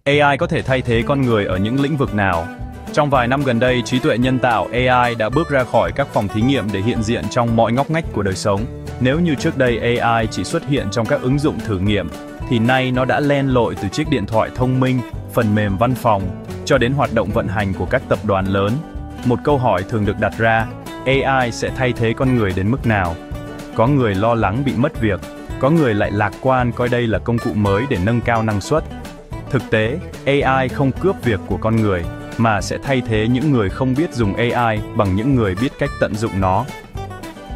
AI có thể thay thế con người ở những lĩnh vực nào? Trong vài năm gần đây, trí tuệ nhân tạo AI đã bước ra khỏi các phòng thí nghiệm để hiện diện trong mọi ngóc ngách của đời sống. Nếu như trước đây AI chỉ xuất hiện trong các ứng dụng thử nghiệm, thì nay nó đã len lỏi từ chiếc điện thoại thông minh, phần mềm văn phòng, cho đến hoạt động vận hành của các tập đoàn lớn. Một câu hỏi thường được đặt ra, AI sẽ thay thế con người đến mức nào? Có người lo lắng bị mất việc, có người lại lạc quan coi đây là công cụ mới để nâng cao năng suất. Thực tế, AI không cướp việc của con người, mà sẽ thay thế những người không biết dùng AI bằng những người biết cách tận dụng nó.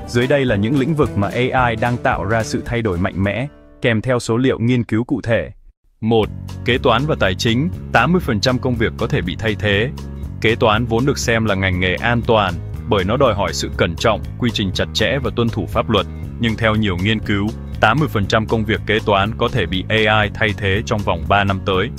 Dưới đây là những lĩnh vực mà AI đang tạo ra sự thay đổi mạnh mẽ, kèm theo số liệu nghiên cứu cụ thể. 1. Kế toán và tài chính, 80% công việc có thể bị thay thế. Kế toán vốn được xem là ngành nghề an toàn, bởi nó đòi hỏi sự cẩn trọng, quy trình chặt chẽ và tuân thủ pháp luật. Nhưng theo nhiều nghiên cứu, 80% công việc kế toán có thể bị AI thay thế trong vòng 3 năm tới.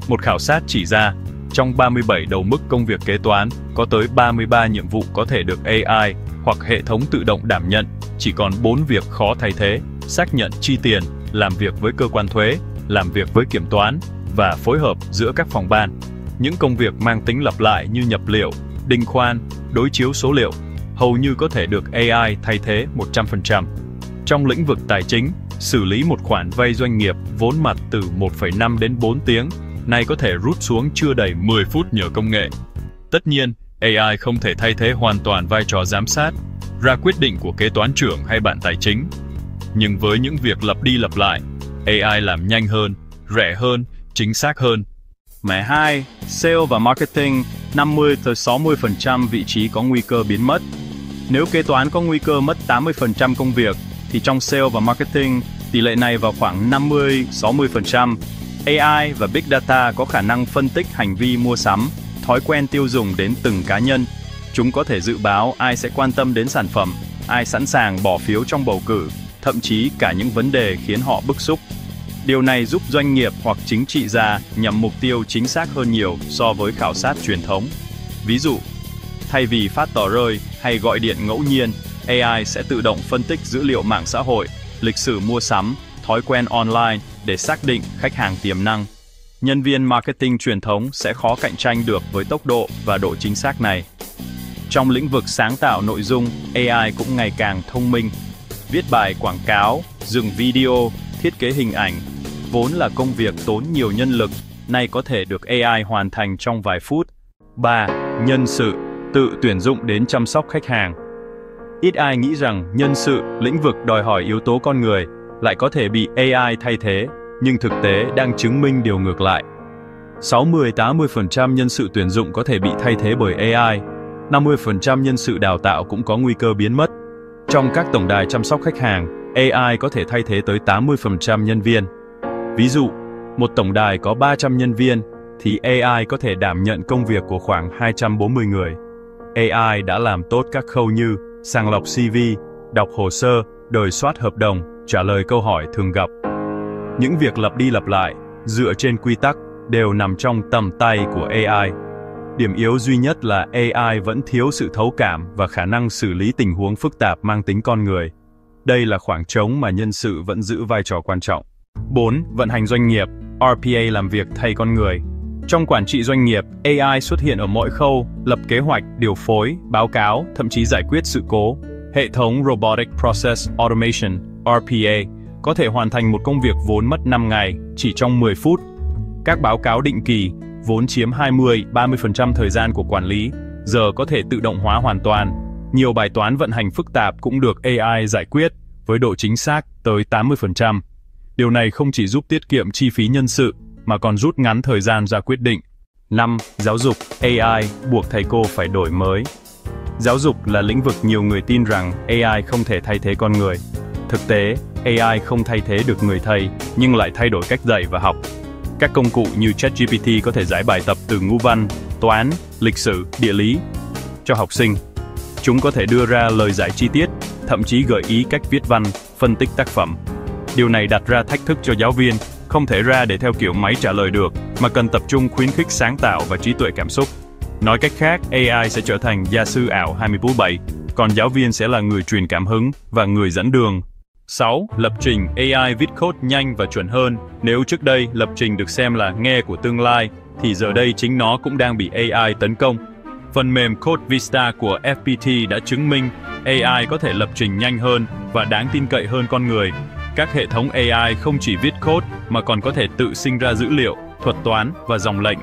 Một khảo sát chỉ ra, trong 37 đầu mức công việc kế toán, có tới 33 nhiệm vụ có thể được AI hoặc hệ thống tự động đảm nhận, chỉ còn 4 việc khó thay thế: xác nhận chi tiền, làm việc với cơ quan thuế, làm việc với kiểm toán và phối hợp giữa các phòng ban. Những công việc mang tính lặp lại như nhập liệu, đinh khoan, đối chiếu số liệu, hầu như có thể được AI thay thế 100%. Trong lĩnh vực tài chính, xử lý một khoản vay doanh nghiệp vốn mặt từ 1,5 đến 4 tiếng, nay có thể rút xuống chưa đầy 10 phút nhờ công nghệ. Tất nhiên, AI không thể thay thế hoàn toàn vai trò giám sát, ra quyết định của kế toán trưởng hay bạn tài chính. Nhưng với những việc lặp đi lặp lại, AI làm nhanh hơn, rẻ hơn, chính xác hơn. Mẻ 2, Sale và Marketing, 50-60% vị trí có nguy cơ biến mất. Nếu kế toán có nguy cơ mất 80% công việc, thì trong Sale và Marketing, tỷ lệ này vào khoảng 50-60%. AI và Big Data có khả năng phân tích hành vi mua sắm, thói quen tiêu dùng đến từng cá nhân. Chúng có thể dự báo ai sẽ quan tâm đến sản phẩm, ai sẵn sàng bỏ phiếu trong bầu cử, thậm chí cả những vấn đề khiến họ bức xúc. Điều này giúp doanh nghiệp hoặc chính trị gia nhằm mục tiêu chính xác hơn nhiều so với khảo sát truyền thống. Ví dụ, thay vì phát tờ rơi hay gọi điện ngẫu nhiên, AI sẽ tự động phân tích dữ liệu mạng xã hội, lịch sử mua sắm, thói quen online để xác định khách hàng tiềm năng. Nhân viên marketing truyền thống sẽ khó cạnh tranh được với tốc độ và độ chính xác này. Trong lĩnh vực sáng tạo nội dung, AI cũng ngày càng thông minh. Viết bài quảng cáo, dựng video, thiết kế hình ảnh, vốn là công việc tốn nhiều nhân lực, nay có thể được AI hoàn thành trong vài phút. 3. Nhân sự, tự tuyển dụng đến chăm sóc khách hàng. Ít ai nghĩ rằng nhân sự, lĩnh vực đòi hỏi yếu tố con người, lại có thể bị AI thay thế, nhưng thực tế đang chứng minh điều ngược lại. 60-80% nhân sự tuyển dụng có thể bị thay thế bởi AI, 50% nhân sự đào tạo cũng có nguy cơ biến mất. Trong các tổng đài chăm sóc khách hàng, AI có thể thay thế tới 80% nhân viên. Ví dụ, một tổng đài có 300 nhân viên, thì AI có thể đảm nhận công việc của khoảng 240 người. AI đã làm tốt các khâu như sàng lọc CV, đọc hồ sơ, đời soát hợp đồng, trả lời câu hỏi thường gặp. Những việc lặp đi lặp lại, dựa trên quy tắc, đều nằm trong tầm tay của AI. Điểm yếu duy nhất là AI vẫn thiếu sự thấu cảm và khả năng xử lý tình huống phức tạp mang tính con người. Đây là khoảng trống mà nhân sự vẫn giữ vai trò quan trọng. 4. Vận hành doanh nghiệp, RPA làm việc thay con người. Trong quản trị doanh nghiệp, AI xuất hiện ở mọi khâu, lập kế hoạch, điều phối, báo cáo, thậm chí giải quyết sự cố. Hệ thống Robotic Process Automation, RPA, có thể hoàn thành một công việc vốn mất 5 ngày, chỉ trong 10 phút. Các báo cáo định kỳ, vốn chiếm 20-30% thời gian của quản lý, giờ có thể tự động hóa hoàn toàn. Nhiều bài toán vận hành phức tạp cũng được AI giải quyết, với độ chính xác tới 80%. Điều này không chỉ giúp tiết kiệm chi phí nhân sự, mà còn rút ngắn thời gian ra quyết định. 5. Giáo dục, AI buộc thầy cô phải đổi mới. Giáo dục là lĩnh vực nhiều người tin rằng AI không thể thay thế con người. Thực tế, AI không thay thế được người thầy, nhưng lại thay đổi cách dạy và học. Các công cụ như ChatGPT có thể giải bài tập từ ngữ văn, toán, lịch sử, địa lý cho học sinh. Chúng có thể đưa ra lời giải chi tiết, thậm chí gợi ý cách viết văn, phân tích tác phẩm. Điều này đặt ra thách thức cho giáo viên, không thể ra để theo kiểu máy trả lời được, mà cần tập trung khuyến khích sáng tạo và trí tuệ cảm xúc. Nói cách khác, AI sẽ trở thành gia sư ảo 24/7, còn giáo viên sẽ là người truyền cảm hứng và người dẫn đường. 6. Lập trình AI viết code nhanh và chuẩn hơn. Nếu trước đây lập trình được xem là nghe của tương lai, thì giờ đây chính nó cũng đang bị AI tấn công. Phần mềm Code Vista của FPT đã chứng minh AI có thể lập trình nhanh hơn và đáng tin cậy hơn con người. Các hệ thống AI không chỉ viết code mà còn có thể tự sinh ra dữ liệu, thuật toán và dòng lệnh.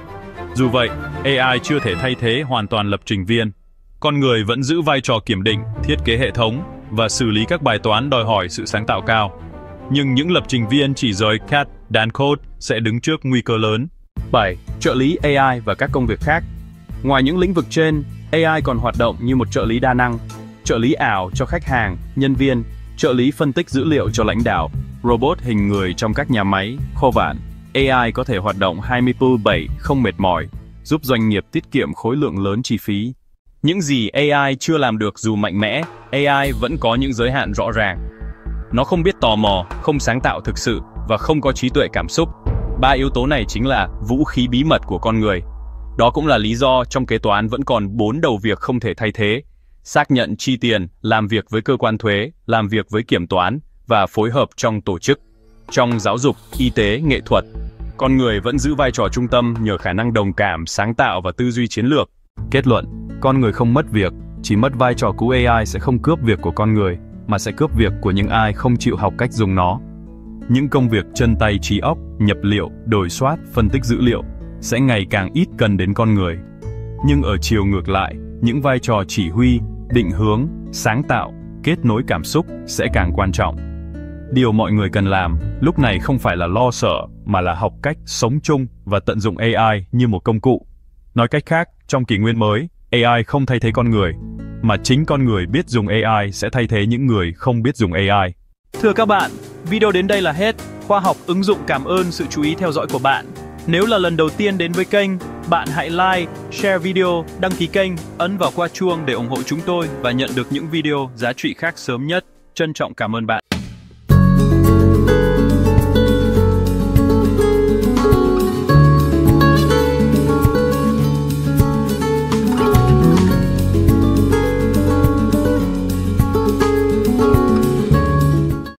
Dù vậy, AI chưa thể thay thế hoàn toàn lập trình viên. Con người vẫn giữ vai trò kiểm định, thiết kế hệ thống và xử lý các bài toán đòi hỏi sự sáng tạo cao. Nhưng những lập trình viên chỉ giỏi CAD, đàn code sẽ đứng trước nguy cơ lớn. 7. Trợ lý AI và các công việc khác. Ngoài những lĩnh vực trên, AI còn hoạt động như một trợ lý đa năng, trợ lý ảo cho khách hàng, nhân viên, trợ lý phân tích dữ liệu cho lãnh đạo, robot hình người trong các nhà máy, kho vận. AI có thể hoạt động 24/7 không mệt mỏi, giúp doanh nghiệp tiết kiệm khối lượng lớn chi phí. Những gì AI chưa làm được dù mạnh mẽ, AI vẫn có những giới hạn rõ ràng. Nó không biết tò mò, không sáng tạo thực sự và không có trí tuệ cảm xúc. 3 yếu tố này chính là vũ khí bí mật của con người. Đó cũng là lý do trong kế toán vẫn còn 4 đầu việc không thể thay thế: xác nhận chi tiền, làm việc với cơ quan thuế, làm việc với kiểm toán và phối hợp trong tổ chức. Trong giáo dục, y tế, nghệ thuật, con người vẫn giữ vai trò trung tâm nhờ khả năng đồng cảm, sáng tạo và tư duy chiến lược. Kết luận, con người không mất việc, chỉ mất vai trò cũ. AI sẽ không cướp việc của con người, mà sẽ cướp việc của những ai không chịu học cách dùng nó. Những công việc chân tay trí óc, nhập liệu, đổi soát, phân tích dữ liệu sẽ ngày càng ít cần đến con người. Nhưng ở chiều ngược lại, những vai trò chỉ huy, định hướng, sáng tạo, kết nối cảm xúc sẽ càng quan trọng. Điều mọi người cần làm lúc này không phải là lo sợ, mà là học cách sống chung và tận dụng AI như một công cụ. Nói cách khác, trong kỷ nguyên mới, AI không thay thế con người, mà chính con người biết dùng AI sẽ thay thế những người không biết dùng AI. Thưa các bạn, video đến đây là hết. Khoa học ứng dụng cảm ơn sự chú ý theo dõi của bạn. Nếu là lần đầu tiên đến với kênh, bạn hãy like, share video, đăng ký kênh, ấn vào quả chuông để ủng hộ chúng tôi và nhận được những video giá trị khác sớm nhất. Trân trọng cảm ơn bạn.